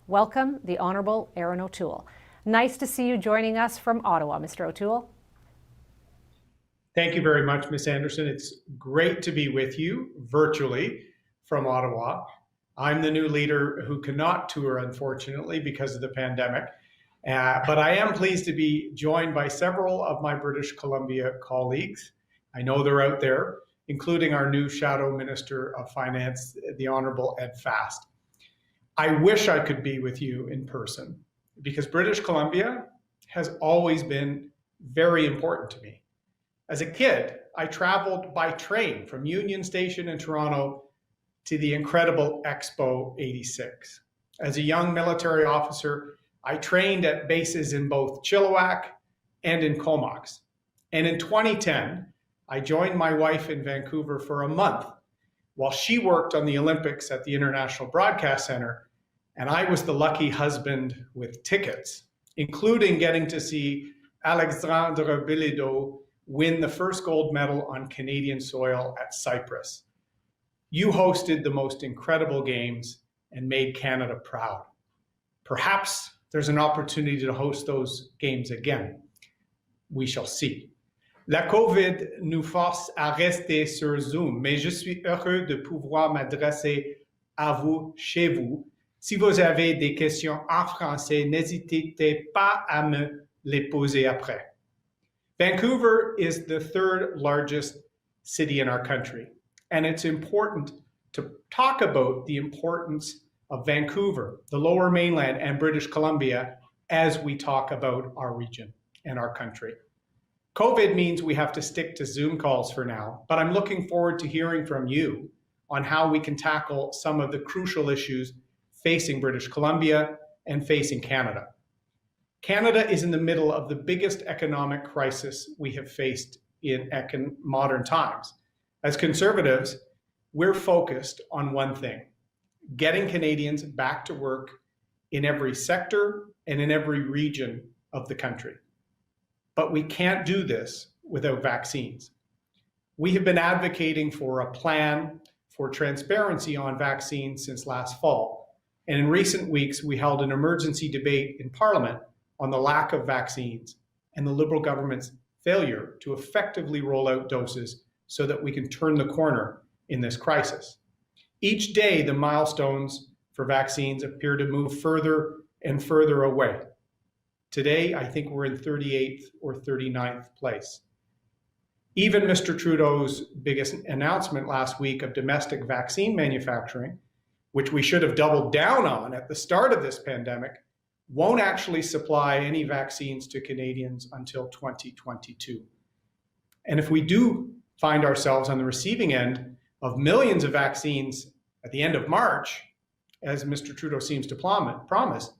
welcome the Honourable Erin O'Toole. Nice to see you joining us from Ottawa, Mr. O'Toole. Thank you very much, Ms. Anderson. It's great to be with you virtually from Ottawa. I'm the new leader who cannot tour, unfortunately, because of the pandemic. But I am pleased to be joined by several of my British Columbia colleagues. I know they're out there, including our new Shadow Minister of Finance, the Honourable Ed Fast. I wish I could be with you in person because British Columbia has always been very important to me. As a kid, I traveled by train from Union Station in Toronto to the incredible Expo 86. As a young military officer, I trained at bases in both Chilliwack and in Comox. And in 2010, I joined my wife in Vancouver for a month while she worked on the Olympics at the International Broadcast Centre, and I was the lucky husband with tickets, including getting to see Alexandre Bilodeau win the first gold medal on Canadian soil at Cyprus. You hosted the most incredible games and made Canada proud. Perhaps there's an opportunity to host those games again. We shall see. La COVID nous force à rester sur Zoom, mais je suis heureux de pouvoir m'adresser à vous chez vous. Si vous avez des questions en français, n'hésitez pas à me les poser après. Vancouver is the third largest city in our country, and it's important to talk about the importance of Vancouver, the Lower Mainland, and British Columbia as we talk about our region and our country. COVID means we have to stick to Zoom calls for now, but I'm looking forward to hearing from you on how we can tackle some of the crucial issues facing British Columbia and facing Canada. Canada is in the middle of the biggest economic crisis we have faced in modern times. As Conservatives, we're focused on one thing: getting Canadians back to work in every sector and in every region of the country. But we can't do this without vaccines. We have been advocating for a plan for transparency on vaccines since last fall. And in recent weeks, we held an emergency debate in Parliament on the lack of vaccines and the Liberal government's failure to effectively roll out doses so that we can turn the corner in this crisis. Each day, the milestones for vaccines appear to move further and further away. Today, I think we're in 38th or 39th place. Even Mr. Trudeau's biggest announcement last week of domestic vaccine manufacturing, which we should have doubled down on at the start of this pandemic, won't actually supply any vaccines to Canadians until 2022. And if we do find ourselves on the receiving end of millions of vaccines at the end of March, as Mr. Trudeau seems to promise,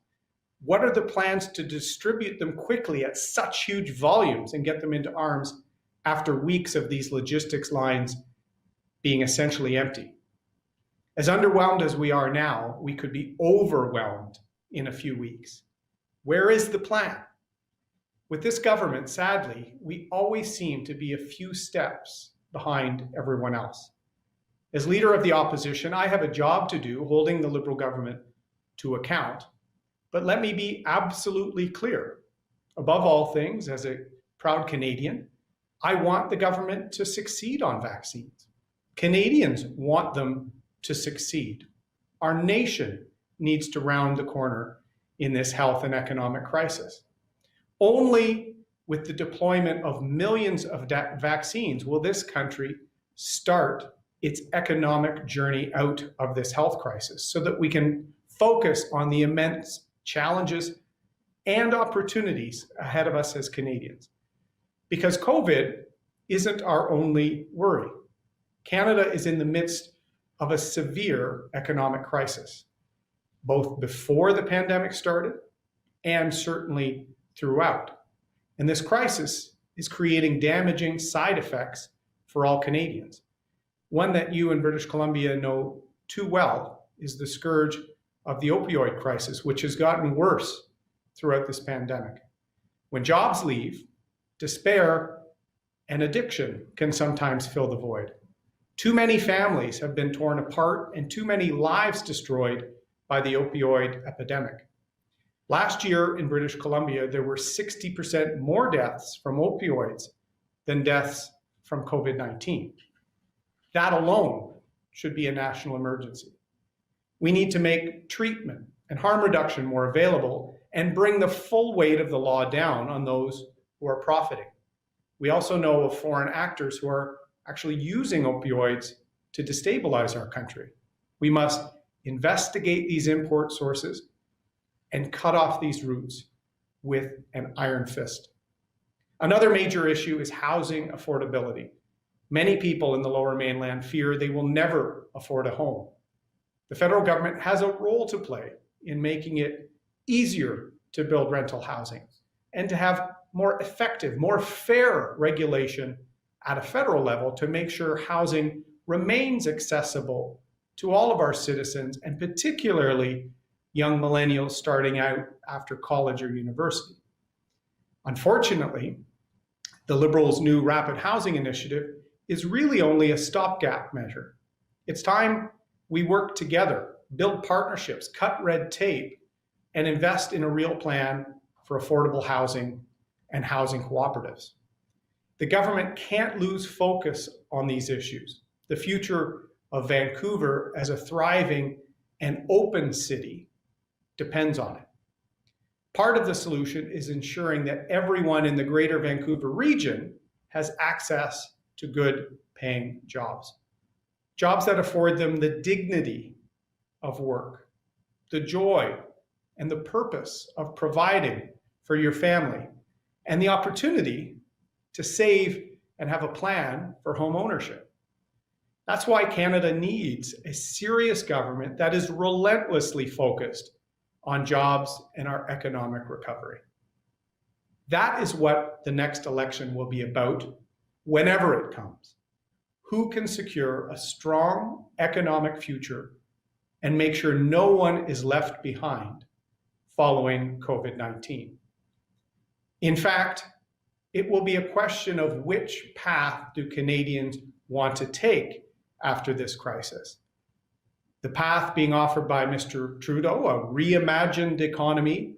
what are the plans to distribute them quickly at such huge volumes and get them into arms after weeks of these logistics lines being essentially empty? As underwhelmed as we are now, we could be overwhelmed in a few weeks. Where is the plan? With this government, sadly, we always seem to be a few steps behind everyone else. As leader of the opposition, I have a job to do holding the Liberal government to account. But let me be absolutely clear. Above all things, as a proud Canadian, I want the government to succeed on vaccines. Canadians want them to succeed. Our nation needs to round the corner in this health and economic crisis. Only with the deployment of millions of vaccines will this country start its economic journey out of this health crisis so that we can focus on the immense challenges and opportunities ahead of us as Canadians. Because COVID isn't our only worry. Canada is in the midst of a severe economic crisis, both before the pandemic started and certainly throughout. And this crisis is creating damaging side effects for all Canadians. One that you in British Columbia know too well is the scourge of the opioid crisis, which has gotten worse throughout this pandemic. When jobs leave, despair and addiction can sometimes fill the void. Too many families have been torn apart and too many lives destroyed by the opioid epidemic. Last year in British Columbia, there were 60% more deaths from opioids than deaths from COVID-19. That alone should be a national emergency. We need to make treatment and harm reduction more available and bring the full weight of the law down on those who are profiting. We also know of foreign actors who are actually using opioids to destabilize our country. We must investigate these import sources and cut off these routes with an iron fist. Another major issue is housing affordability. Many people in the Lower Mainland fear they will never afford a home. The federal government has a role to play in making it easier to build rental housing and to have more effective, more fair regulation at a federal level to make sure housing remains accessible to all of our citizens, and particularly young millennials starting out after college or university. Unfortunately, the Liberals' new rapid housing initiative is really only a stopgap measure. It's time we work together, build partnerships, cut red tape, and invest in a real plan for affordable housing and housing cooperatives. The government can't lose focus on these issues. The future of Vancouver as a thriving and open city depends on it. Part of the solution is ensuring that everyone in the greater Vancouver region has access to good paying jobs. Jobs that afford them the dignity of work, the joy and the purpose of providing for your family, and the opportunity to save and have a plan for home ownership. That's why Canada needs a serious government that is relentlessly focused on jobs and our economic recovery. That is what the next election will be about, whenever it comes. Who can secure a strong economic future and make sure no one is left behind following COVID-19? In fact, it will be a question of which path do Canadians want to take after this crisis. The path being offered by Mr. Trudeau, a reimagined economy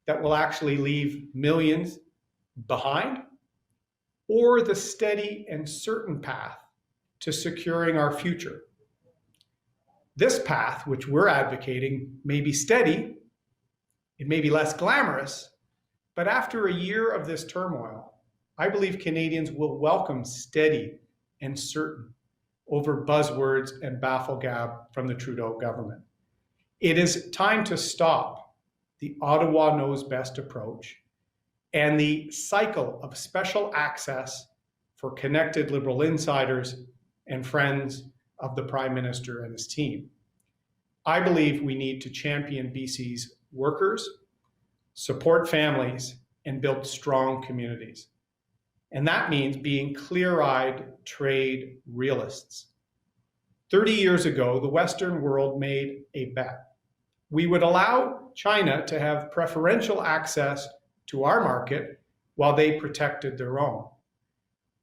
that will actually leave millions behind, or the steady and certain path to securing our future. This path, which we're advocating, may be steady, it may be less glamorous, but after a year of this turmoil, I believe Canadians will welcome steady and certain over buzzwords and bafflegab from the Trudeau government. It is time to stop the Ottawa knows best approach and the cycle of special access for connected Liberal insiders and friends of the Prime Minister and his team. I believe we need to champion BC's workers, support families, and build strong communities. And that means being clear-eyed trade realists. 30 years ago, the Western world made a bet. We would allow China to have preferential access to our market while they protected their own.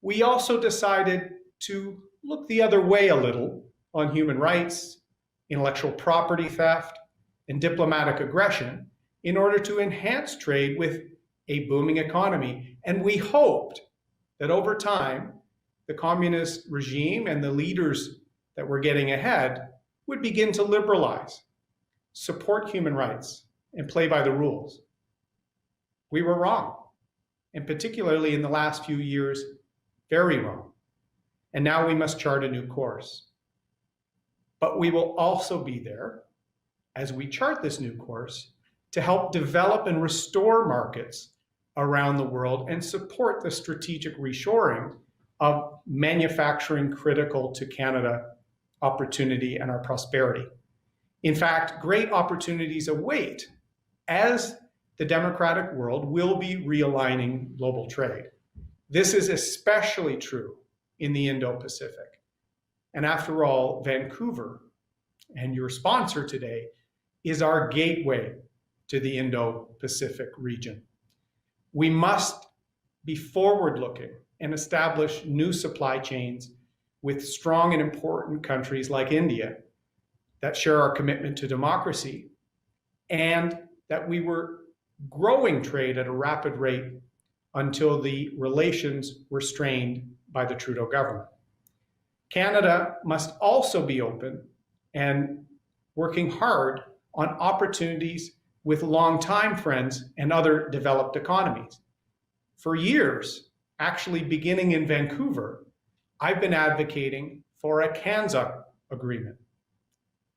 We also decided to look the other way a little on human rights, intellectual property theft, and diplomatic aggression in order to enhance trade with a booming economy. And we hoped that over time, the communist regime and the leaders that were getting ahead would begin to liberalize, support human rights, and play by the rules. We were wrong, and particularly in the last few years, very wrong. And now we must chart a new course. But we will also be there, as we chart this new course, to help develop and restore markets around the world and support the strategic reshoring of manufacturing critical to Canada opportunity and our prosperity. In fact, great opportunities await as the democratic world will be realigning global trade. This is especially true in the Indo-Pacific. And after all, Vancouver, and your sponsor today, is our gateway to the Indo-Pacific region. We must be forward-looking and establish new supply chains with strong and important countries like India that share our commitment to democracy and that we were growing trade at a rapid rate until the relations were strained by the Trudeau government. Canada must also be open and working hard on opportunities with longtime friends and other developed economies. For years, actually beginning in Vancouver, I've been advocating for a CANZA agreement.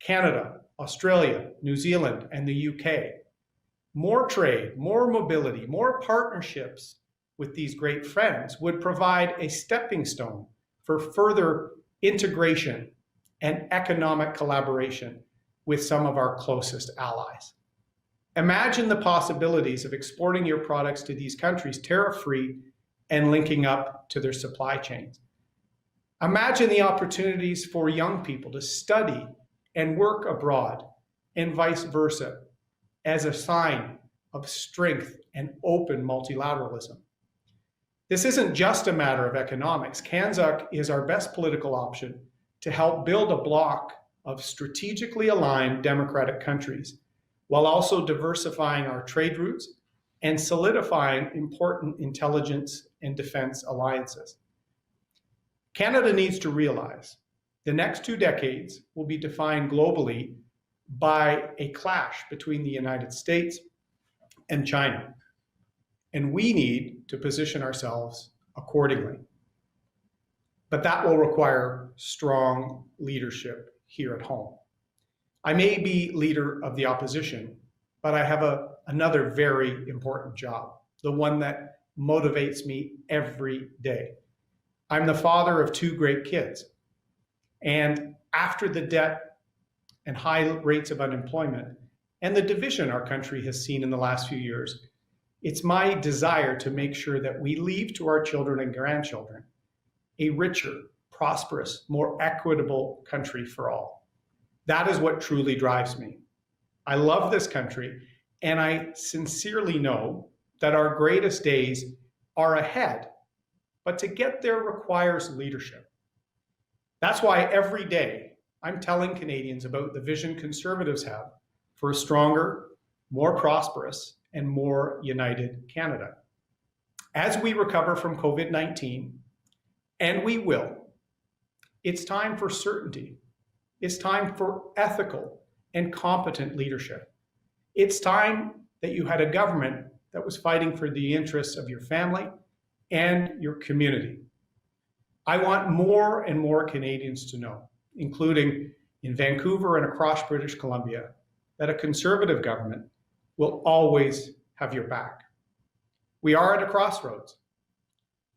Canada, Australia, New Zealand, and the UK. More trade, more mobility, more partnerships with these great friends would provide a stepping stone for further integration and economic collaboration with some of our closest allies. Imagine the possibilities of exporting your products to these countries tariff-free and linking up to their supply chains. Imagine the opportunities for young people to study and work abroad and vice versa as a sign of strength and open multilateralism. This isn't just a matter of economics. CANZUK is our best political option to help build a bloc of strategically aligned democratic countries, while also diversifying our trade routes and solidifying important intelligence and defense alliances. Canada needs to realize the next 2 decades will be defined globally by a clash between the United States and China, and we need to position ourselves accordingly. But that will require strong leadership here at home. I may be leader of the opposition, but I have another very important job, the one that motivates me every day. I'm the father of 2 great kids, and after the debt and high rates of unemployment and the division our country has seen in the last few years, it's my desire to make sure that we leave to our children and grandchildren a richer, prosperous, more equitable country for all. That is what truly drives me. I love this country, and I sincerely know that our greatest days are ahead, but to get there requires leadership. That's why every day I'm telling Canadians about the vision Conservatives have for a stronger, more prosperous, and more united Canada. As we recover from COVID-19, and we will, it's time for certainty. It's time for ethical and competent leadership. It's time that you had a government that was fighting for the interests of your family and your community. I want more and more Canadians to know, including in Vancouver and across British Columbia, that a Conservative government will always have your back. We are at a crossroads.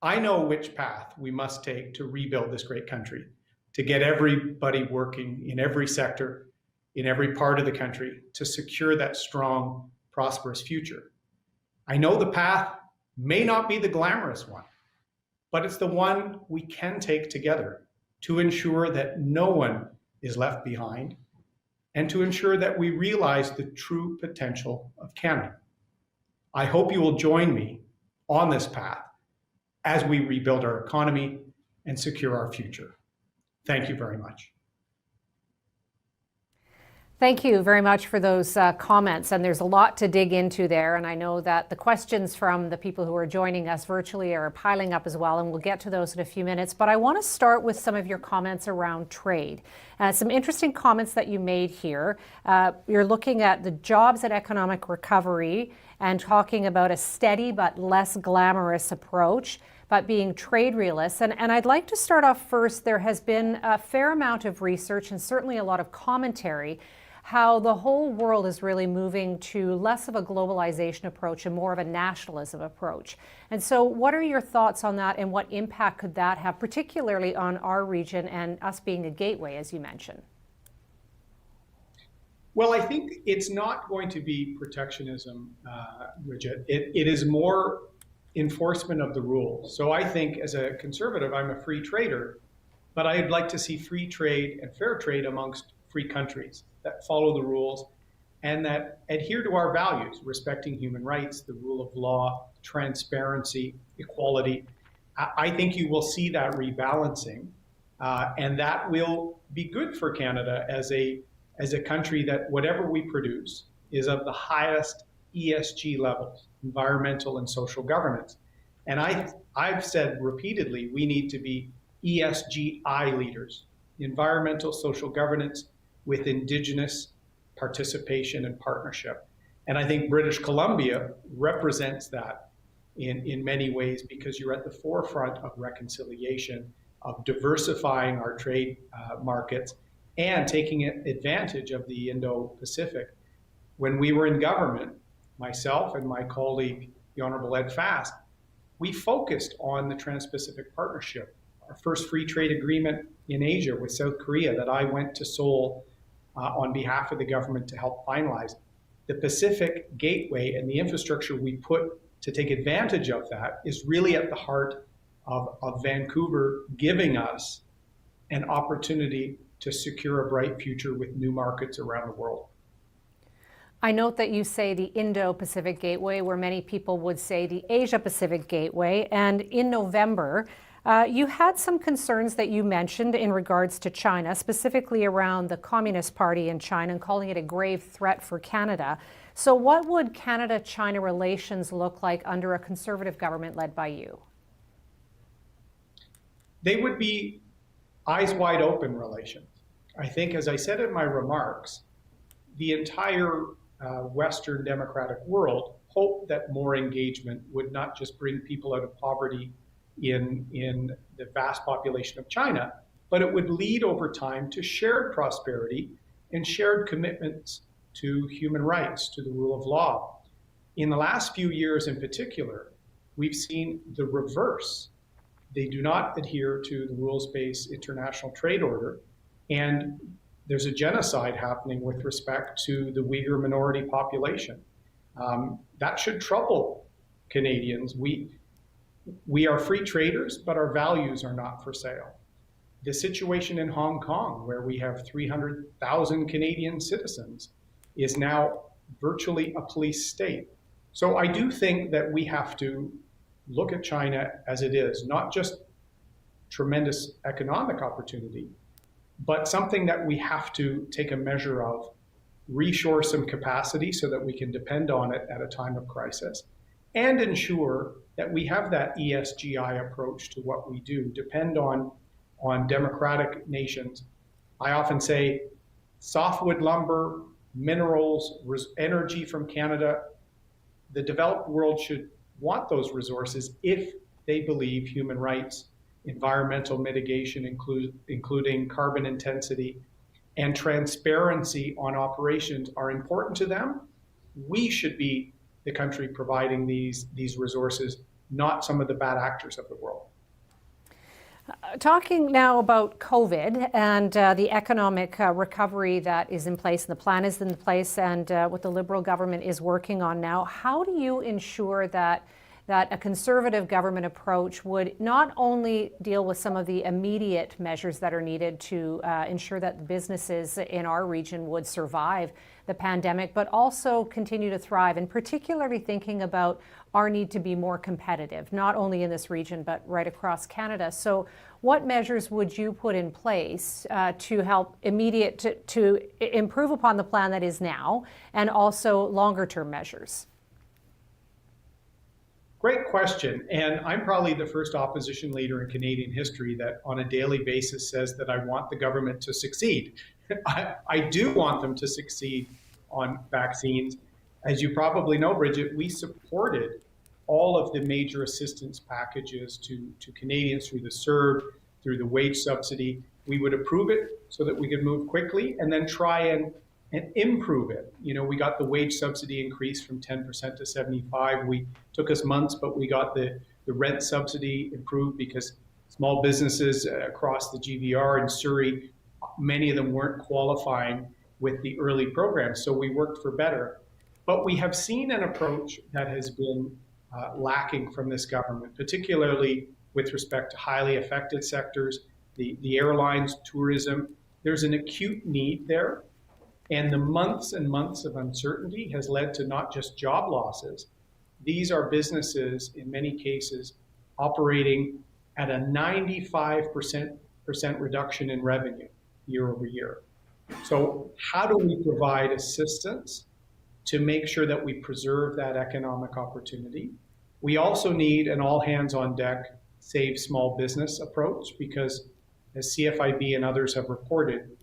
I know which path we must take to rebuild this great country, to get everybody working in every sector, in every part of the country, to secure that strong, prosperous future. I know the path may not be the glamorous one, but it's the one we can take together to ensure that no one is left behind and to ensure that we realize the true potential of Canada. I hope you will join me on this path as we rebuild our economy and secure our future. Thank you very much. Thank you very much for those comments, and there's a lot to dig into there, and I know that the questions from the people who are joining us virtually are piling up as well, and we'll get to those in a few minutes. But I want to start with some of your comments around trade. Some interesting comments that you made here. You're looking at the jobs and economic recovery and talking about a steady but less glamorous approach, but being trade realists. And I'd like to start off first. There has been a fair amount of research and certainly a lot of commentary how the whole world is really moving to less of a globalization approach and more of a nationalism approach. And so what are your thoughts on that, and what impact could that have, particularly on our region and us being a gateway, as you mentioned? Well, I think it's not going to be protectionism, Bridget. It is more enforcement of the rules. So I think as a conservative, I'm a free trader, but I'd like to see free trade and fair trade amongst free countries that follow the rules and that adhere to our values, respecting human rights, the rule of law, transparency, equality. I think you will see that rebalancing, and that will be good for Canada as a country that whatever we produce, is of the highest ESG levels, environmental and social governance. And I've said repeatedly, we need to be ESGI leaders, environmental social governance with Indigenous participation and partnership. And I think British Columbia represents that in many ways, because you're at the forefront of reconciliation, of diversifying our trade markets, and taking advantage of the Indo-Pacific. When we were in government, myself and my colleague, the Honorable Ed Fast, we focused on the Trans-Pacific Partnership, our first free trade agreement in Asia with South Korea that I went to Seoul on behalf of the government to help finalize. The Pacific Gateway and the infrastructure we put to take advantage of that is really at the heart of Vancouver giving us an opportunity to secure a bright future with new markets around the world. I note that you say the Indo-Pacific Gateway, where many people would say the Asia-Pacific Gateway. And in November, you had some concerns that you mentioned in regards to China, specifically around the Communist Party in China, and calling it a grave threat for Canada. So what would Canada-China relations look like under a Conservative government led by you? They would be eyes wide open relations. I think, as I said in my remarks, the entire Western democratic world hoped that more engagement would not just bring people out of poverty in the vast population of China, but it would lead over time to shared prosperity and shared commitments to human rights, to the rule of law. In the last few years in particular, we've seen the reverse. They do not adhere to the rules-based international trade order, and there's a genocide happening with respect to the Uyghur minority population. That should trouble Canadians. We are free traders, but our values are not for sale. The situation in Hong Kong, where we have 300,000 Canadian citizens, is now virtually a police state. So I do think that we have to look at China as it is, not just tremendous economic opportunity, but something that we have to take a measure of, reshore some capacity so that we can depend on it at a time of crisis, and ensure that we have that ESGI approach to what we do, depend on democratic nations. I often say softwood lumber, minerals, energy from Canada, the developed world should want those resources if they believe human rights, environmental mitigation, including carbon intensity, and transparency on operations are important to them. We should be the country providing these resources, not some of the bad actors of the world. Talking now about COVID and the economic recovery that is in place, and the plan is in place, and what the Liberal government is working on now, how do you ensure that a Conservative government approach would not only deal with some of the immediate measures that are needed to ensure that businesses in our region would survive the pandemic, but also continue to thrive, and particularly thinking about our need to be more competitive, not only in this region, but right across Canada. So what measures would you put in place to help to improve upon the plan that is now, and also longer term measures? Great question. And I'm probably the first opposition leader in Canadian history that on a daily basis says that I want the government to succeed. I do want them to succeed on vaccines. As you probably know, Bridget, we supported all of the major assistance packages to Canadians through the CERB, through the wage subsidy. We would approve it so that we could move quickly and then try and improve it. You know, we got the wage subsidy increase from 10% to 75%. Took us months, but we got the rent subsidy improved because small businesses across the GVR in Surrey, many of them weren't qualifying with the early programs. So we worked for better. But we have seen an approach that has been lacking from this government, particularly with respect to highly affected sectors, the airlines, tourism. There's an acute need there. And the months and months of uncertainty has led to not just job losses. These are businesses, in many cases, operating at a 95% reduction in revenue year over year. So how do we provide assistance to make sure that we preserve that economic opportunity. We also need an all hands on deck, save small business approach, because as CFIB and others have reported,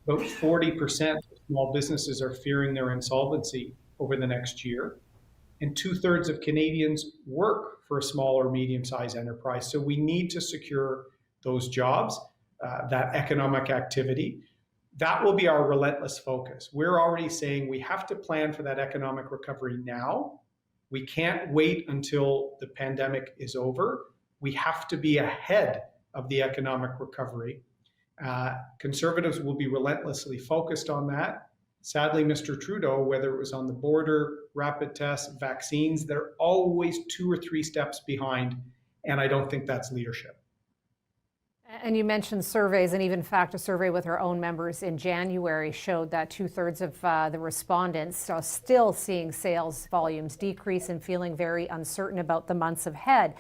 about 40% of small businesses are fearing their insolvency over the next year. And 2/3 of Canadians work for a small or medium-sized enterprise. So we need to secure those jobs, that economic activity. That will be our relentless focus. We're already saying we have to plan for that economic recovery now. We can't wait until the pandemic is over. We have to be ahead of the economic recovery. Conservatives will be relentlessly focused on that. Sadly, Mr. Trudeau, whether it was on the border, rapid tests, vaccines, they're always 2 or 3 steps behind, and I don't think that's leadership. And you mentioned surveys, and even in fact, a survey with our own members in January showed that 2/3 of the respondents are still seeing sales volumes decrease and feeling very uncertain about the months ahead.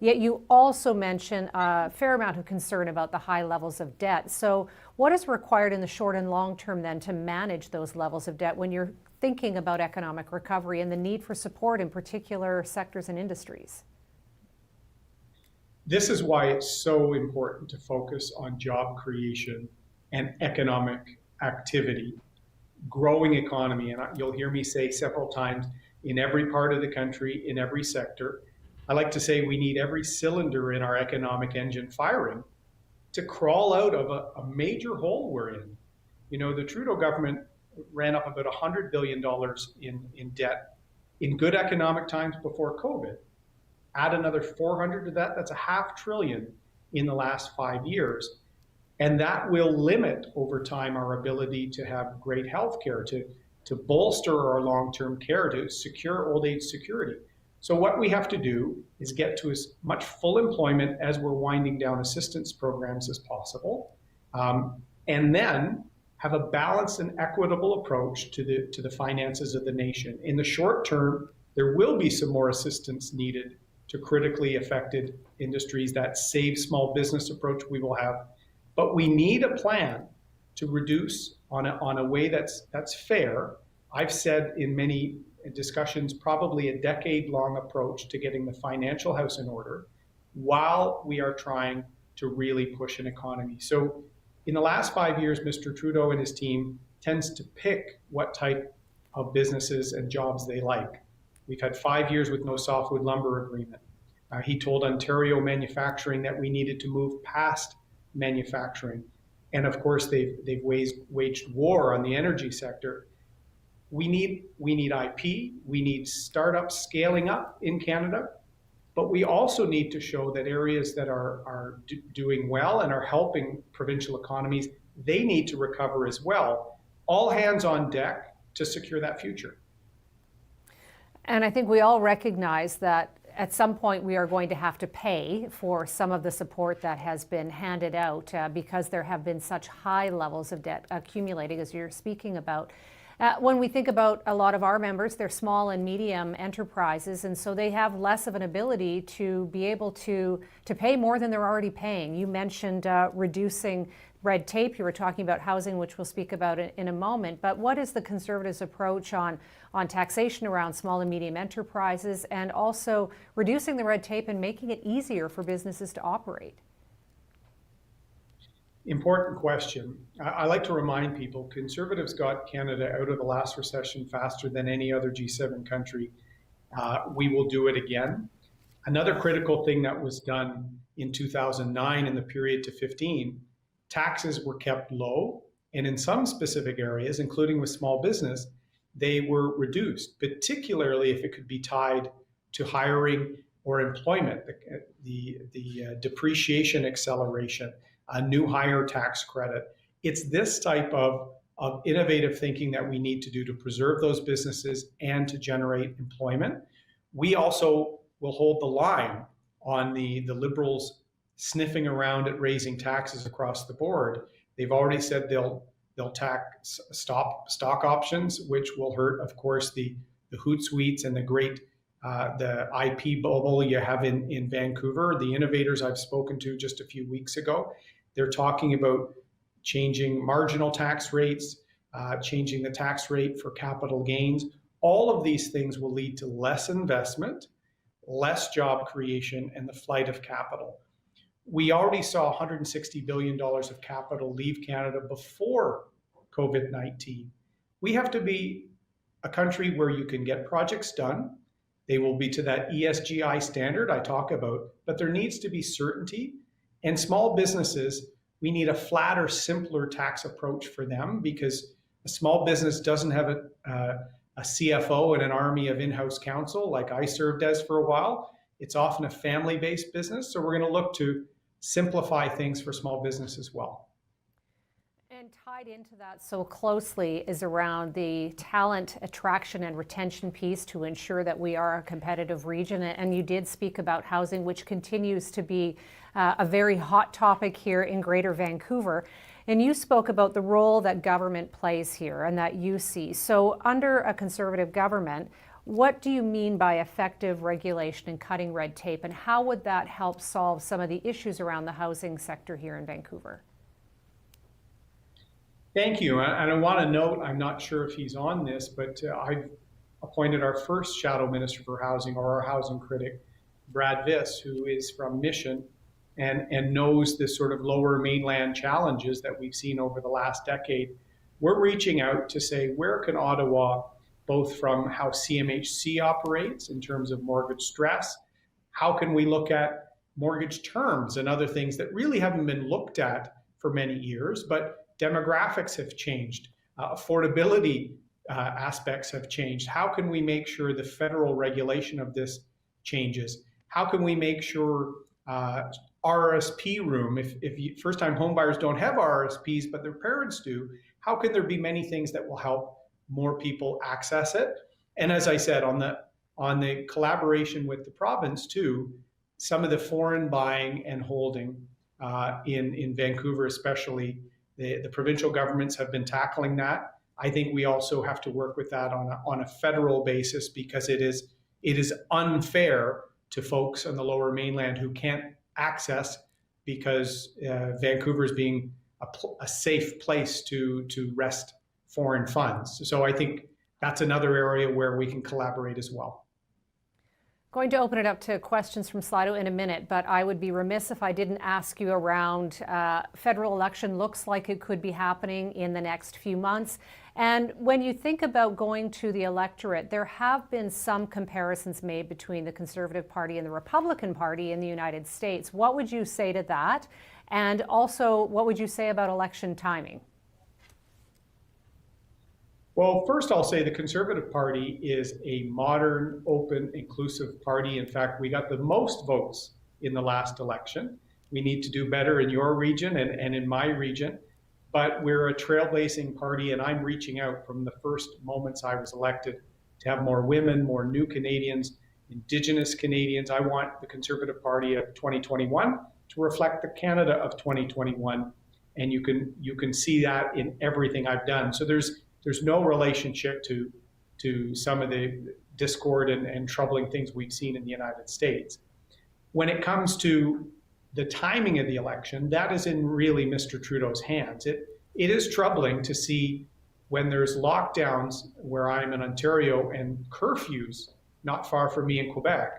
Yet you also mention a fair amount of concern about the high levels of debt. So what is required in the short and long term then to manage those levels of debt when you're thinking about economic recovery and the need for support in particular sectors and industries? This is why it's so important to focus on job creation and economic activity, growing economy. And you'll hear me say several times, in every part of the country, in every sector, I like to say we need every cylinder in our economic engine firing to crawl out of a major hole we're in. You know, the Trudeau government ran up about $100 billion in debt in good economic times before COVID. Add another 400 to that, that's $500 billion in the last 5 years. And that will limit over time our ability to have great health care, to bolster our long-term care, to secure old age security. So what we have to do is get to as much full employment as we're winding down assistance programs as possible, and then have a balanced and equitable approach to the finances of the nation. In the short term, there will be some more assistance needed to critically affected industries. That save small business approach we will have, but we need a plan to reduce on a way that's fair. I've said in many discussions, probably a decade-long approach to getting the financial house in order while we are trying to really push an economy. So in the last 5 years, Mr. Trudeau and his team tends to pick what type of businesses and jobs they like. We've had 5 years with no softwood lumber agreement. He told Ontario manufacturing that we needed to move past manufacturing. And of course, they've waged war on the energy sector. We need IP, we need startups scaling up in Canada, but we also need to show that areas that are doing well and are helping provincial economies, they need to recover as well. All hands on deck to secure that future. And I think we all recognize that at some point we are going to have to pay for some of the support that has been handed out because there have been such high levels of debt accumulating, as you're speaking about. When we think about a lot of our members, they're small and medium enterprises, and so they have less of an ability to be able to pay more than they're already paying. You mentioned reducing red tape. You were talking about housing, which we'll speak about in a moment. But what is the Conservatives' approach on taxation around small and medium enterprises, and also reducing the red tape and making it easier for businesses to operate? Important question. I like to remind people, Conservatives got Canada out of the last recession faster than any other G7 country. We will do it again. Another critical thing that was done in 2009 in the period to 15, taxes were kept low, and in some specific areas, including with small business, they were reduced, particularly if it could be tied to hiring or employment, the depreciation acceleration, a new hire tax credit. It's this type of innovative thinking that we need to do to preserve those businesses and to generate employment. We also will hold the line on the Liberals sniffing around at raising taxes across the board. They've already said they'll tax stock options, which will hurt, of course, the Hootsuites and the great the IP bubble you have in Vancouver. The innovators I've spoken to just a few weeks ago, they're talking about changing marginal tax rates, changing the tax rate for capital gains. All of these things will lead to less investment, less job creation, and the flight of capital. We already saw $160 billion of capital leave Canada before COVID-19. We have to be a country where you can get projects done. They will be to that ESGI standard I talk about, but there needs to be certainty. And small businesses, we need a flatter, simpler tax approach for them, because a small business doesn't have a CFO and an army of in-house counsel like I served as for a while. It's often a family-based business. So we're going to look to simplify things for small business as well. And tied into that so closely is around the talent attraction and retention piece to ensure that we are a competitive region. And you did speak about housing, which continues to be a very hot topic here in Greater Vancouver. And you spoke about the role that government plays here and that you see. So under a Conservative government, what do you mean by effective regulation and cutting red tape? And how would that help solve some of the issues around the housing sector here in Vancouver? Thank you. And I want to note, I'm not sure if he's on this, but I've appointed our first shadow minister for housing, or our housing critic, Brad Viss, who is from Mission and knows the sort of lower mainland challenges that we've seen over the last decade. We're reaching out to say, where can Ottawa, both from how CMHC operates in terms of mortgage stress, how can we look at mortgage terms and other things that really haven't been looked at for many years, but demographics have changed, affordability aspects have changed. How can we make sure the federal regulation of this changes? How can we make sure RSP room, if first-time homebuyers don't have RSPs, but their parents do, how can there be many things that will help more people access it? And as I said, on the collaboration with the province too, some of the foreign buying and holding in Vancouver especially, the provincial governments have been tackling that. I think we also have to work with that on a federal basis, because it is unfair to folks on the lower mainland who can't access, because Vancouver is being a safe place to rest foreign funds. So I think that's another area where we can collaborate as well. Going to open it up to questions from Slido in a minute, but I would be remiss if I didn't ask you around federal election. Looks like it could be happening in the next few months. And when you think about going to the electorate, there have been some comparisons made between the Conservative Party and the Republican Party in the United States. What would you say to that? And also, what would you say about election timing? Well, first I'll say the Conservative Party is a modern, open, inclusive party. In fact, we got the most votes in the last election. We need to do better in your region and in my region, but we're a trailblazing party, and I'm reaching out from the first moments I was elected to have more women, more new Canadians, Indigenous Canadians. I want the Conservative Party of 2021 to reflect the Canada of 2021, and you can see that in everything I've done. So there's no relationship to some of the discord and troubling things we've seen in the United States. When it comes to the timing of the election, that is in really Mr. Trudeau's hands. It is troubling to see when there's lockdowns where I'm in Ontario and curfews not far from me in Quebec,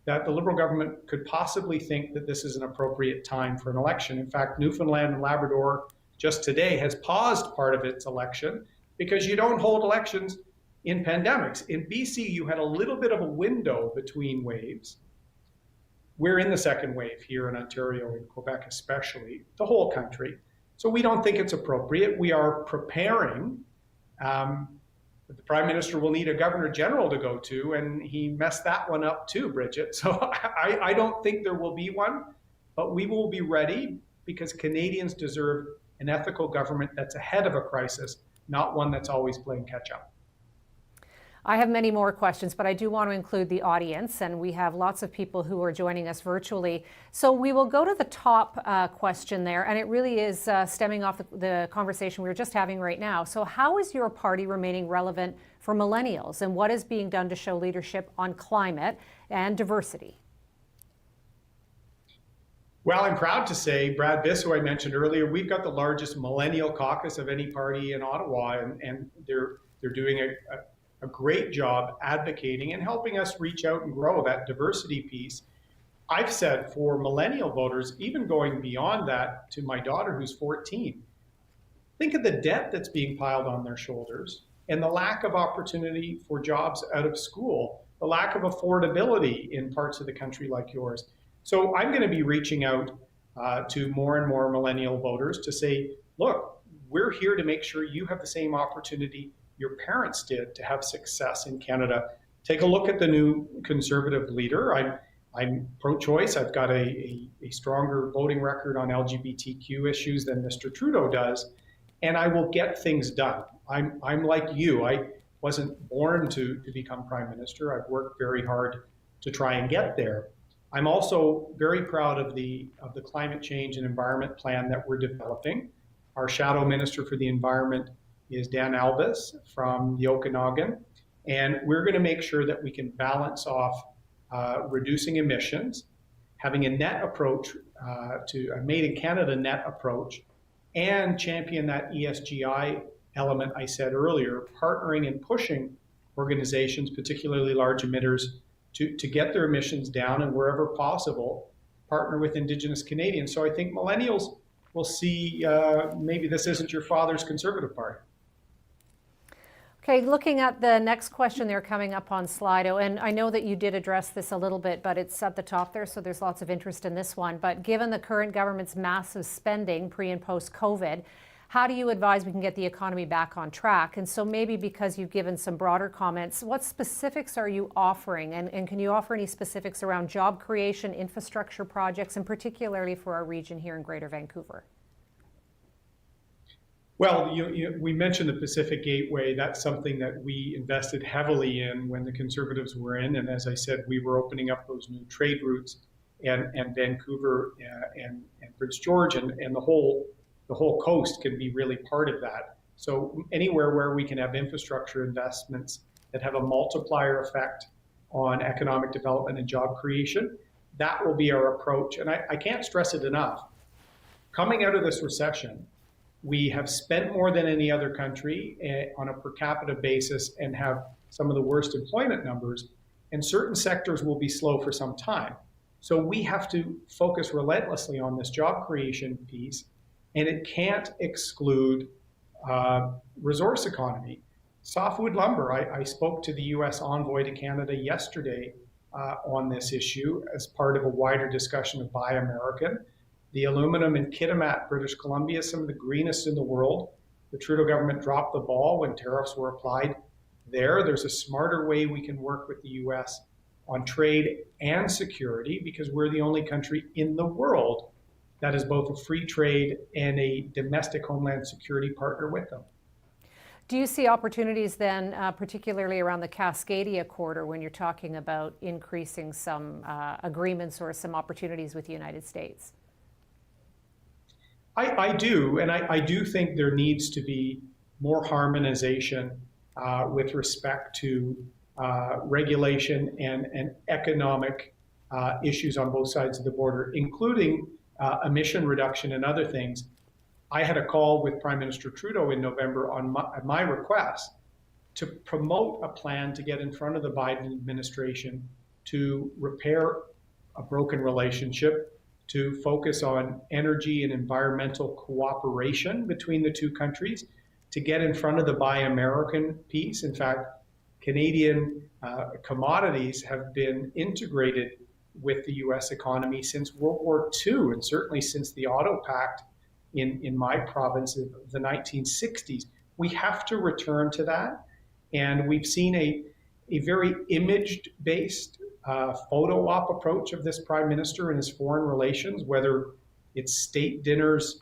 that the Liberal government could possibly think that this is an appropriate time for an election. In fact, Newfoundland and Labrador just today has paused part of its election, because you don't hold elections in pandemics. In BC, you had a little bit of a window between waves. We're in the second wave here in Ontario and Quebec especially, the whole country. So we don't think it's appropriate. We are preparing. The Prime Minister will need a Governor General to go to, and he messed that one up too, Bridget. So I don't think there will be one, but we will be ready, because Canadians deserve an ethical government that's ahead of a crisis, not one that's always playing catch up. I have many more questions, but I do want to include the audience, and we have lots of people who are joining us virtually. So we will go to the top question there, and it really is stemming off the conversation we were just having right now. So how is your party remaining relevant for millennials, and what is being done to show leadership on climate and diversity? Well, I'm proud to say, Brad Viss, who I mentioned earlier, we've got the largest millennial caucus of any party in Ottawa, and they're doing a a great job advocating and helping us reach out and grow that diversity piece. I've said for millennial voters, even going beyond that to my daughter who's 14, think of the debt that's being piled on their shoulders and the lack of opportunity for jobs out of school, the lack of affordability in parts of the country like yours. So I'm going to be reaching out to more and more millennial voters to say, look, we're here to make sure you have the same opportunity your parents did to have success in Canada. Take a look at the new Conservative leader. I'm pro-choice. I've got a stronger voting record on LGBTQ issues than Mr. Trudeau does, and I will get things done. I'm like you. I wasn't born to become Prime Minister. I've worked very hard to try and get there. I'm also very proud of the climate change and environment plan that we're developing. Our shadow minister for the environment is Dan Albus from the Okanagan, and we're going to make sure that we can balance off reducing emissions, having a net approach to a Made in Canada net approach, and champion that ESGI element I said earlier, partnering and pushing organizations, particularly large emitters, to get their emissions down, and wherever possible, partner with Indigenous Canadians. So I think millennials will see maybe this isn't your father's Conservative Party. Okay, looking at the next question there coming up on Slido, and I know that you did address this a little bit, but it's at the top there, so there's lots of interest in this one. But given the current government's massive spending pre and post COVID, how do you advise we can get the economy back on track? And so maybe because you've given some broader comments, what specifics are you offering? And can you offer any specifics around job creation, infrastructure projects, and particularly for our region here in Greater Vancouver? Well, we mentioned the Pacific Gateway. That's something that we invested heavily in when the Conservatives were in. And as I said, we were opening up those new trade routes, and Vancouver and Prince George and the whole coast can be really part of that. So anywhere where we can have infrastructure investments that have a multiplier effect on economic development and job creation, that will be our approach. And I can't stress it enough. Coming out of this recession, we have spent more than any other country on a per capita basis and have some of the worst employment numbers, and certain sectors will be slow for some time. So we have to focus relentlessly on this job creation piece, and it can't exclude resource economy. Softwood lumber, I spoke to the US envoy to Canada yesterday on this issue as part of a wider discussion of Buy American. The aluminum in Kitimat, British Columbia, some of the greenest in the world. The Trudeau government dropped the ball when tariffs were applied there. There's a smarter way we can work with the US on trade and security, because we're the only country in the world that is both a free trade and a domestic homeland security partner with them. Do you see opportunities then, particularly around the Cascadia corridor, when you're talking about increasing some agreements or some opportunities with the United States? I do, and I do think there needs to be more harmonization with respect to regulation and economic issues on both sides of the border, including emission reduction and other things. I had a call with Prime Minister Trudeau in November on my request to promote a plan to get in front of the Biden administration to repair a broken relationship, to focus on energy and environmental cooperation between the two countries, to get in front of the Buy American piece. In fact, Canadian commodities have been integrated with the US economy since World War II, and certainly since the Auto Pact in my province of the 1960s. We have to return to that. And we've seen a very image-based photo op approach of this Prime Minister and his foreign relations, whether it's state dinners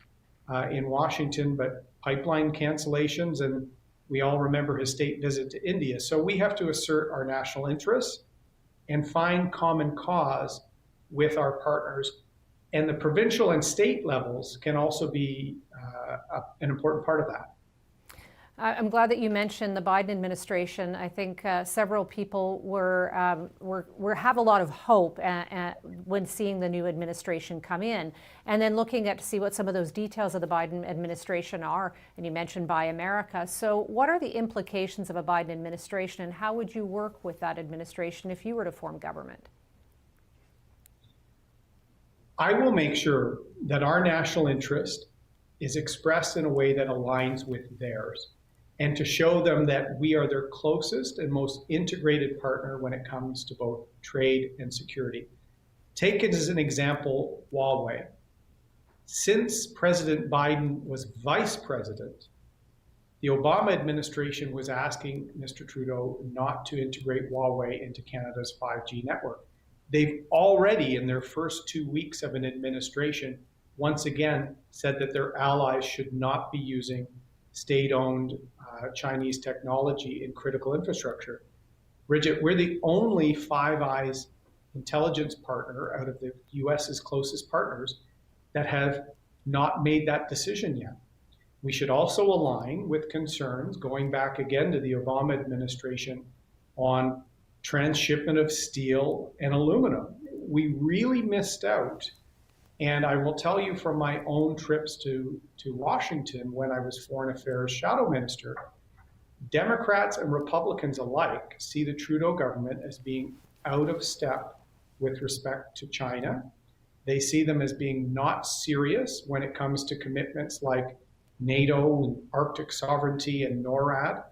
in Washington, but pipeline cancellations, and we all remember his state visit to India. So we have to assert our national interests and find common cause with our partners. And the provincial and state levels can also be an important part of that. I'm glad that you mentioned the Biden administration. I think several people have a lot of hope when seeing the new administration come in, and then looking at to see what some of those details of the Biden administration are. And you mentioned Buy America. So, what are the implications of a Biden administration, and how would you work with that administration if you were to form government? I will make sure that our national interest is expressed in a way that aligns with theirs, and to show them that we are their closest and most integrated partner when it comes to both trade and security. Take it as an example, Huawei. Since President Biden was vice president, the Obama administration was asking Mr. Trudeau not to integrate Huawei into Canada's 5G network. They've already, in their first 2 weeks of an administration, once again said that their allies should not be using state-owned Chinese technology in critical infrastructure. Bridget, we're the only Five Eyes intelligence partner out of the US's closest partners that have not made that decision yet. We should also align with concerns, going back again to the Obama administration, on transshipment of steel and aluminum. We really missed out. And I will tell you from my own trips to Washington when I was Foreign Affairs Shadow Minister, Democrats and Republicans alike see the Trudeau government as being out of step with respect to China. They see them as being not serious when it comes to commitments like NATO and Arctic sovereignty and NORAD.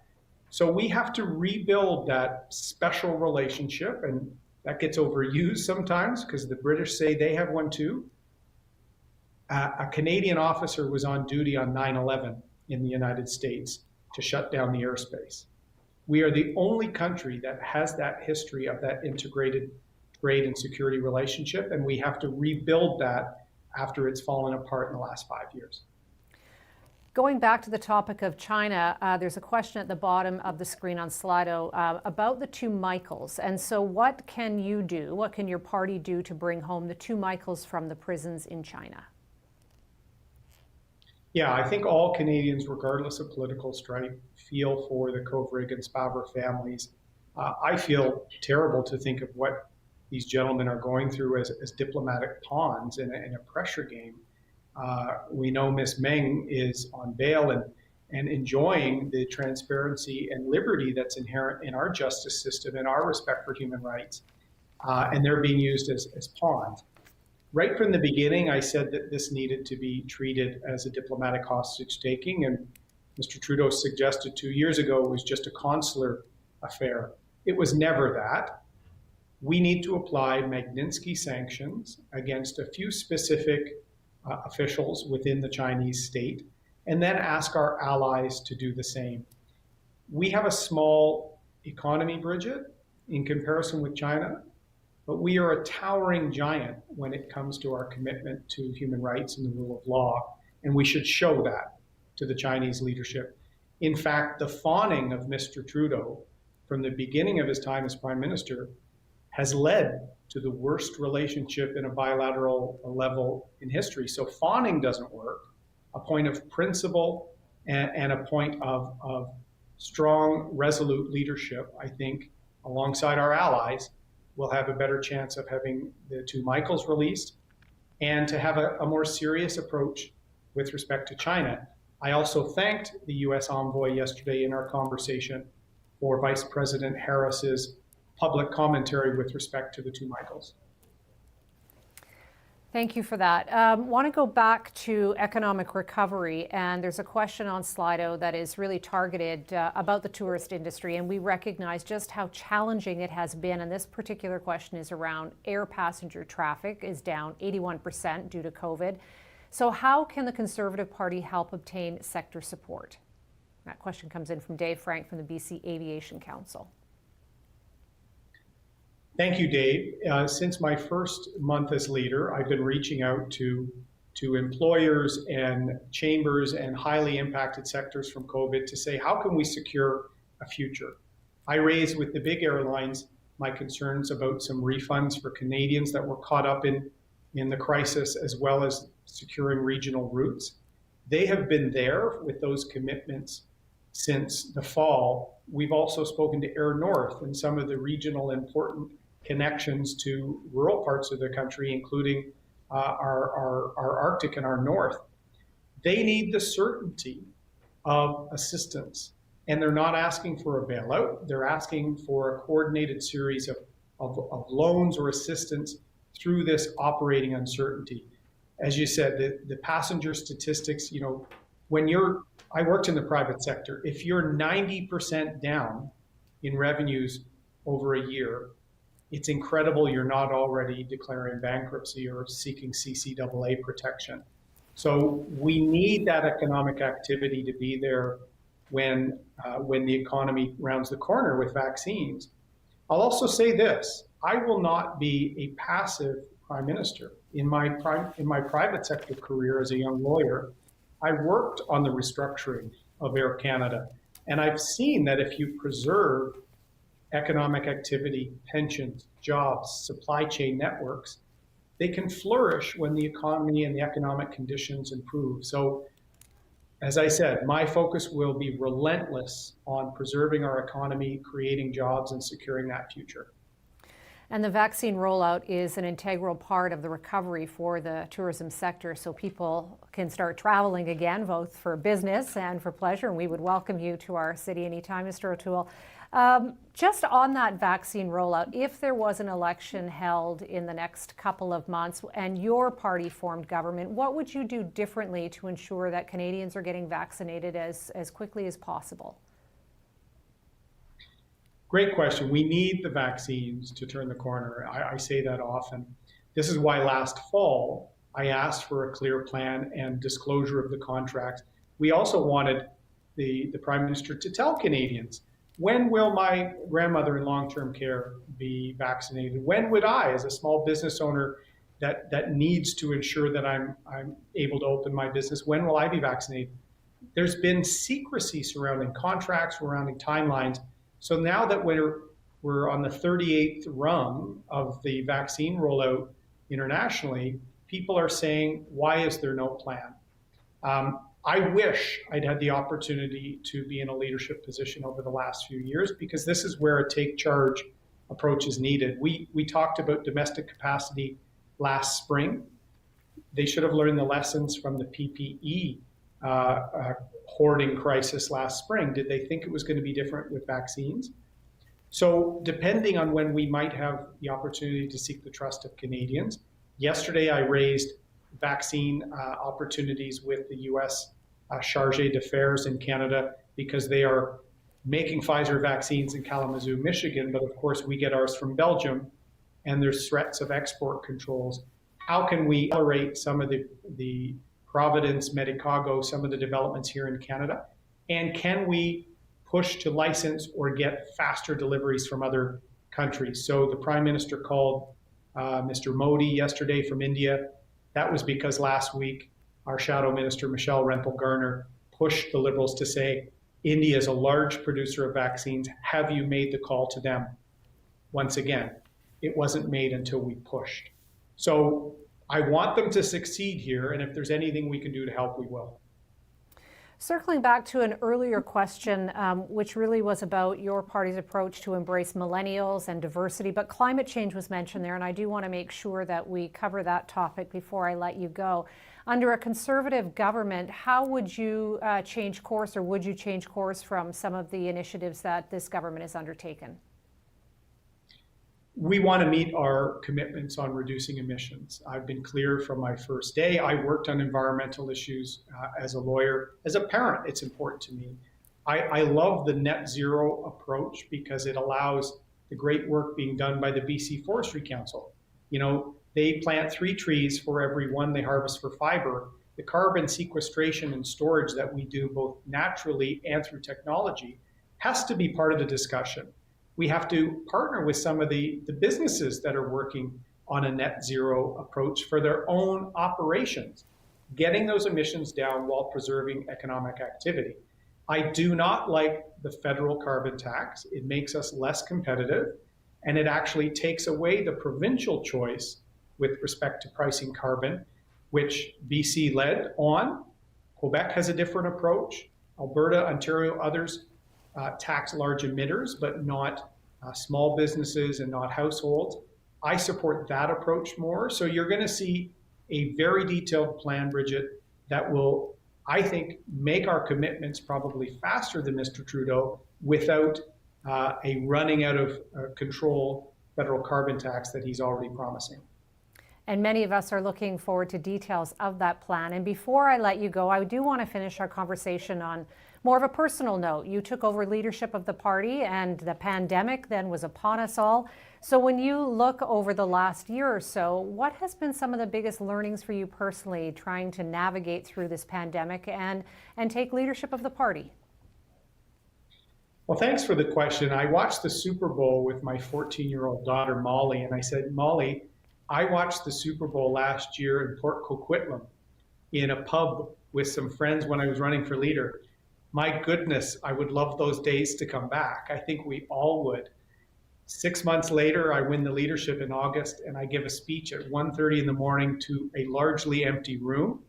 So we have to rebuild that special relationship, and that gets overused sometimes because the British say they have one too. A Canadian officer was on duty on 9/11 in the United States to shut down the airspace. We are the only country that has that history of that integrated trade and security relationship, and we have to rebuild that after it's fallen apart in the last 5 years. Going back to the topic of China, there's a question at the bottom of the screen on Slido about the two Michaels. And so what can you do, what can your party do to bring home the two Michaels from the prisons in China? Yeah, I think all Canadians, regardless of political stripe, feel for the Kovrig and Spavor families. I feel terrible to think of what these gentlemen are going through as diplomatic pawns in a pressure game. We know Miss Meng is on bail and enjoying the transparency and liberty that's inherent in our justice system and our respect for human rights, and they're being used as pawns. Right from the beginning, I said that this needed to be treated as a diplomatic hostage taking, and Mr. Trudeau suggested 2 years ago it was just a consular affair. It was never that. We need to apply Magnitsky sanctions against a few specific officials within the Chinese state, and then ask our allies to do the same. We have a small economy, Bridget, in comparison with China, but we are a towering giant when it comes to our commitment to human rights and the rule of law, and we should show that to the Chinese leadership. In fact, the fawning of Mr. Trudeau from the beginning of his time as Prime Minister has led to the worst relationship in a bilateral level in history. So fawning doesn't work. A point of principle and a point of strong, resolute leadership, I think, alongside our allies, will have a better chance of having the two Michaels released and to have a more serious approach with respect to China. I also thanked the U.S. envoy yesterday in our conversation for Vice President Harris's public commentary with respect to the two Michaels. Thank you for that. Want to go back to economic recovery, and there's a question on Slido that is really targeted about the tourist industry, and we recognize just how challenging it has been. And this particular question is around air passenger traffic is down 81% due to COVID. So how can the Conservative Party help obtain sector support? That question comes in from Dave Frank from the BC Aviation Council. Thank you, Dave. Since my first month as leader, I've been reaching out to employers and chambers and highly impacted sectors from COVID to say, how can we secure a future? I raised with the big airlines my concerns about some refunds for Canadians that were caught up in the crisis, as well as securing regional routes. They have been there with those commitments since the fall. We've also spoken to Air North and some of the regional important connections to rural parts of the country, including our Arctic and our North. They need the certainty of assistance. And they're not asking for a bailout. They're asking for a coordinated series of loans or assistance through this operating uncertainty. As you said, the passenger statistics, I worked in the private sector. If you're 90% down in revenues over a year, it's incredible you're not already declaring bankruptcy or seeking CCAA protection. So we need that economic activity to be there when the economy rounds the corner with vaccines. I'll also say this: I will not be a passive prime minister. In my private sector career as a young lawyer, I worked on the restructuring of Air Canada, and I've seen that if you preserve economic activity, pensions, jobs, supply chain networks, they can flourish when the economy and the economic conditions improve. So, as I said, my focus will be relentless on preserving our economy, creating jobs, and securing that future. And the vaccine rollout is an integral part of the recovery for the tourism sector, so people can start traveling again, both for business and for pleasure. And we would welcome you to our city anytime, Mr. O'Toole. Just on that vaccine rollout, if there was an election held in the next couple of months and your party formed government, what would you do differently to ensure that Canadians are getting vaccinated as quickly as possible? Great question. We need the vaccines to turn the corner. I say that often. This is why last fall I asked for a clear plan and disclosure of the contracts. We also wanted the Prime Minister to tell Canadians, when will my grandmother in long-term care be vaccinated? When would I, as a small business owner that needs to ensure that I'm able to open my business, when will I be vaccinated? There's been secrecy surrounding contracts, surrounding timelines. So now that we're on the 38th rung of the vaccine rollout internationally, people are saying, why is there no plan? I wish I'd had the opportunity to be in a leadership position over the last few years, because this is where a take charge approach is needed. We talked about domestic capacity last spring. They should have learned the lessons from the PPE hoarding crisis last spring. Did they think it was going to be different with vaccines? So depending on when we might have the opportunity to seek the trust of Canadians, yesterday I raised vaccine opportunities with the U.S. Charge d'Affaires in Canada, because they are making Pfizer vaccines in Kalamazoo, Michigan, but of course we get ours from Belgium, and there's threats of export controls. How can we accelerate some of the Providence, Medicago, some of the developments here in Canada? And can we push to license or get faster deliveries from other countries? So the Prime Minister called Mr. Modi yesterday from India. That was because last week our Shadow Minister, Michelle Rempel-Garner, pushed the Liberals to say, India is a large producer of vaccines. Have you made the call to them? Once again, it wasn't made until we pushed. So I want them to succeed here, and if there's anything we can do to help, we will. Circling back to an earlier question, which really was about your party's approach to embrace millennials and diversity, but climate change was mentioned there, and I do want to make sure that we cover that topic before I let you go. Under a Conservative government, how would you change course, or would you change course from some of the initiatives that this government has undertaken? We want to meet our commitments on reducing emissions. I've been clear from my first day. I worked on environmental issues as a lawyer. As a parent, it's important to me. I love the net zero approach because it allows the great work being done by the BC Forestry Council. You know, they plant 3 trees for every 1 they harvest for fiber. The carbon sequestration and storage that we do both naturally and through technology has to be part of the discussion. We have to partner with some of the businesses that are working on a net zero approach for their own operations, getting those emissions down while preserving economic activity. I do not like the federal carbon tax. It makes us less competitive, and it actually takes away the provincial choice with respect to pricing carbon, which BC led on. Quebec has a different approach. Alberta, Ontario, others tax large emitters, but not small businesses and not households. I support that approach more. So you're going to see a very detailed plan, Bridget, that will, I think, make our commitments probably faster than Mr. Trudeau without a running out of control federal carbon tax that he's already promising. And many of us are looking forward to details of that plan. And before I let you go, I do want to finish our conversation on more of a personal note. You took over leadership of the party, and the pandemic then was upon us all. So when you look over the last year or so, what has been some of the biggest learnings for you personally trying to navigate through this pandemic and take leadership of the party? Well, thanks for the question. I watched the Super Bowl with my 14-year-old daughter, Molly, and I said, Molly, I watched the Super Bowl last year in Port Coquitlam in a pub with some friends when I was running for leader. My goodness, I would love those days to come back. I think we all would. 6 months later, I win the leadership in August, and I give a speech at 1:30 in the morning to a largely empty room.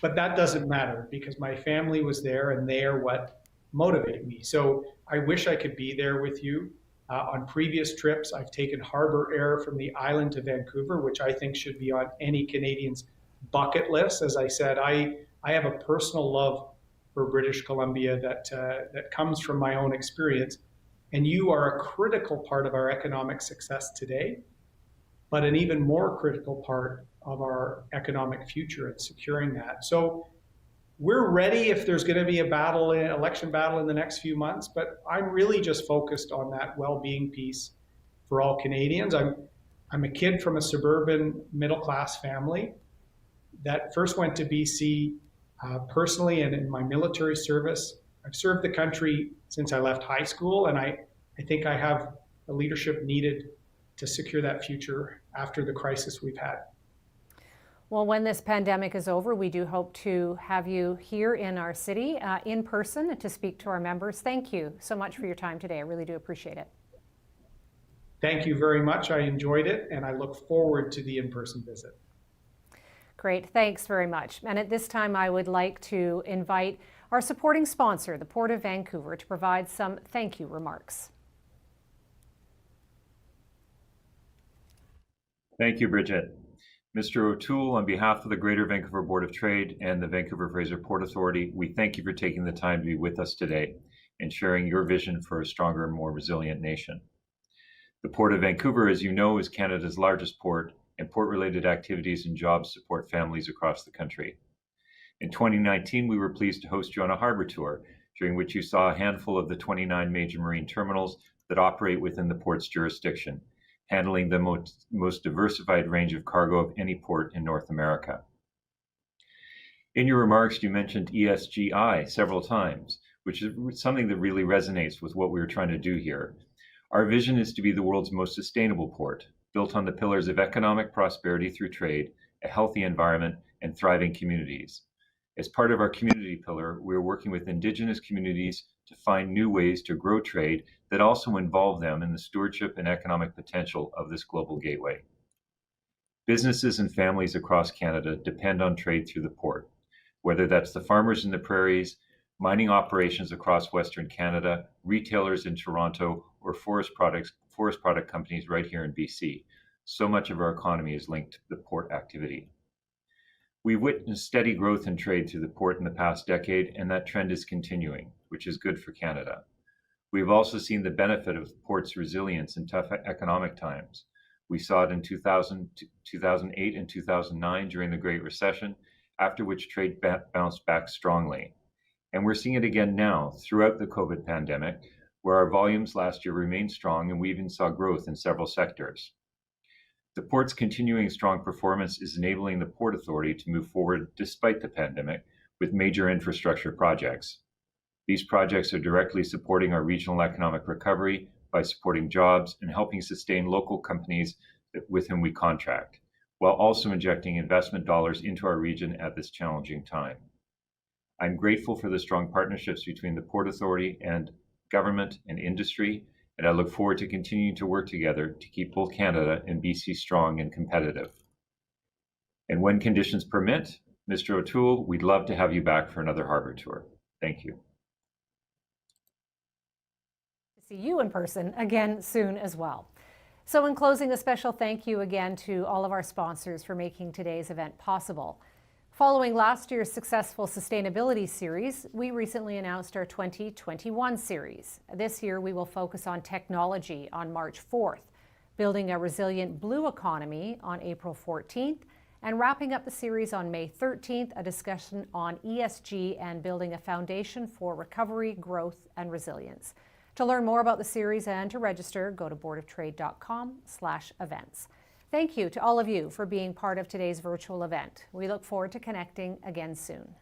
But that doesn't matter because my family was there, and they are what motivate me. So I wish I could be there with you. On previous trips, I've taken Harbour Air from the island to Vancouver, which I think should be on any Canadian's bucket list. As I said, I have a personal love for British Columbia that comes from my own experience. And you are a critical part of our economic success today, but an even more critical part of our economic future and securing that. So we're ready if there's going to be a battle, an election battle in the next few months, but I'm really just focused on that well-being piece for all Canadians. I'm a kid from a suburban middle-class family that first went to BC personally and in my military service. I've served the country since I left high school, and I think I have the leadership needed to secure that future after the crisis we've had. Well, when this pandemic is over, we do hope to have you here in our city in person to speak to our members. Thank you so much for your time today. I really do appreciate it. Thank you very much. I enjoyed it, and I look forward to the in-person visit. Great. Thanks very much. And at this time, I would like to invite our supporting sponsor, the Port of Vancouver, to provide some thank you remarks. Thank you, Bridget. Mr. O'Toole, on behalf of the Greater Vancouver Board of Trade and the Vancouver-Fraser Port Authority, we thank you for taking the time to be with us today and sharing your vision for a stronger and more resilient nation. The Port of Vancouver, as you know, is Canada's largest port, and port-related activities and jobs support families across the country. In 2019, we were pleased to host you on a harbor tour, during which you saw a handful of the 29 major marine terminals that operate within the port's jurisdiction, handling the most diversified range of cargo of any port in North America. In your remarks, you mentioned ESGI several times, which is something that really resonates with what we were trying to do here. Our vision is to be the world's most sustainable port, built on the pillars of economic prosperity through trade, a healthy environment, and thriving communities. As part of our community pillar, we're working with Indigenous communities to find new ways to grow trade that also involve them in the stewardship and economic potential of this global gateway. Businesses and families across Canada depend on trade through the port, whether that's the farmers in the prairies, mining operations across Western Canada, retailers in Toronto, or forest product companies right here in BC. So much of our economy is linked to the port activity. We've witnessed steady growth in trade through the port in the past decade, and that trend is continuing, which is good for Canada. We've also seen the benefit of the port's resilience in tough economic times. We saw it in 2008 and 2009 during the Great Recession, after which trade bounced back strongly. And we're seeing it again now throughout the COVID pandemic, where our volumes last year remained strong and we even saw growth in several sectors. The port's continuing strong performance is enabling the Port Authority to move forward despite the pandemic with major infrastructure projects. These projects are directly supporting our regional economic recovery by supporting jobs and helping sustain local companies with whom we contract, while also injecting investment dollars into our region at this challenging time. I'm grateful for the strong partnerships between the Port Authority and government and industry, and I look forward to continuing to work together to keep both Canada and BC strong and competitive. And when conditions permit, Mr. O'Toole, we'd love to have you back for another harbor tour. Thank you. See you in person again soon as well. So in closing, a special thank you again to all of our sponsors for making today's event possible. Following last year's successful sustainability series, we recently announced our 2021 series. This year, we will focus on technology on March 4th, building a resilient blue economy on April 14th, and wrapping up the series on May 13th, a discussion on ESG and building a foundation for recovery, growth, and resilience. To learn more about the series and to register, go to boardoftrade.com/events. Thank you to all of you for being part of today's virtual event. We look forward to connecting again soon.